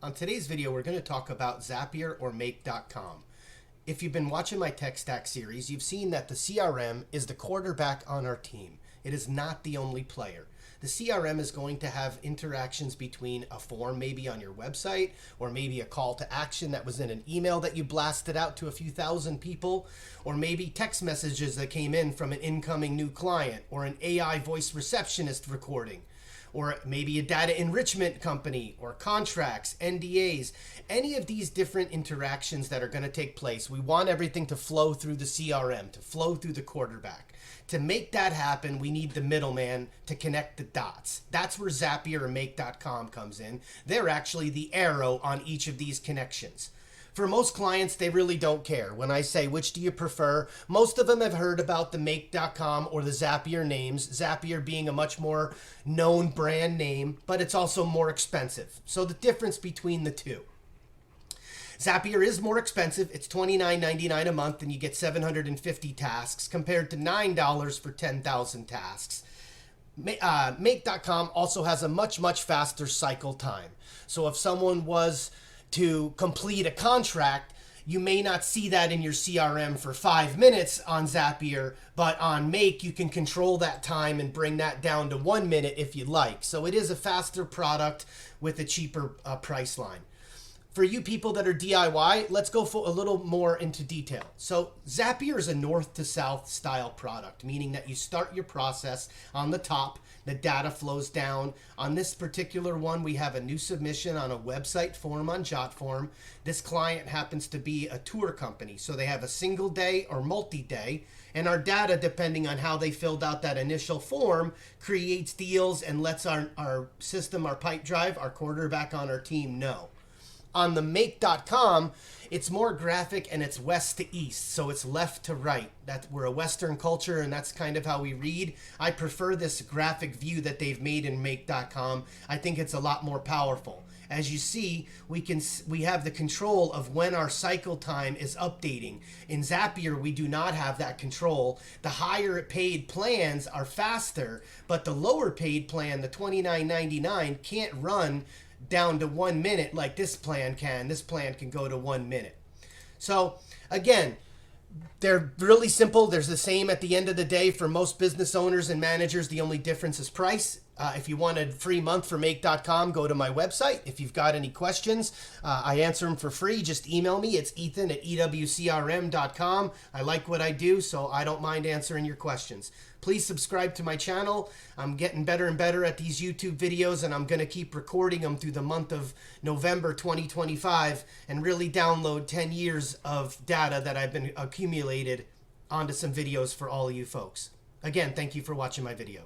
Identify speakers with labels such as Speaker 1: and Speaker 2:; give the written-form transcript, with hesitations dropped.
Speaker 1: On today's video, we're going to talk about Zapier or Make.com. If you've been watching my Tech Stack series, you've seen that the CRM is the quarterback on our team. It is not the only player. The CRM is going to have interactions between a form maybe on your website, or maybe a call to action that was in an email that you blasted out to a few thousand people, or maybe text messages that came in from an incoming new client, or an AI voice receptionist recording, or maybe a data enrichment company, or contracts, NDAs, any of these different interactions that are going to take place. We want everything to flow through the CRM, to flow through the quarterback. To make that happen, we need the middleman to connect the dots. That's where Zapier or Make.com comes in. They're actually the arrow on each of these connections. For most clients, they really don't care. When I say, which do you prefer? Most of them have heard about the Make.com or the Zapier names, Zapier being a much more known brand name, but it's also more expensive. So the difference between the two. Zapier is more expensive. It's $29.99 a month and you get 750 tasks compared to $9 for 10,000 tasks. Make.com also has a much faster cycle time. So if someone was to complete a contract, you may not see that in your CRM for 5 minutes on Zapier, but on Make, you can control that time and bring that down to 1 minute if you like. So it is a faster product with a cheaper price line. For you people that are DIY, let's go for a little more into detail. So Zapier is a north to south style product, meaning that you start your process on the top, the data flows down. On this particular one, we have a new submission on a website form on JotForm. This client happens to be a tour company, so they have a single day or multi-day, and our data, depending on how they filled out that initial form, creates deals and lets our system, our Pipedrive, our quarterback on our team know. On the Make.com, it's more graphic and it's west to east, so it's left to right. We're a Western culture and that's kind of how we read. I prefer this graphic view that they've made in Make.com. I think it's a lot more powerful. As you see, we have the control of when our cycle time is updating. In Zapier, we do not have that control. The higher paid plans are faster, but the lower paid plan, the $29.99, can't run down to 1 minute like this plan can. This plan can go to 1 minute. So again, they're really simple. There's the same at the end of the day for most business owners and managers. The only difference is price. If you want a free month for Make.com, go to my website. If you've got any questions, I answer them for free. Just email me. It's Ethan at EWCRM.com. I like what I do, so I don't mind answering your questions. Please subscribe to my channel. I'm getting better and better at these YouTube videos, and I'm going to keep recording them through the month of November 2025 and really download 10 years of data that I've been accumulated onto some videos for all of you folks. Again, thank you for watching my video.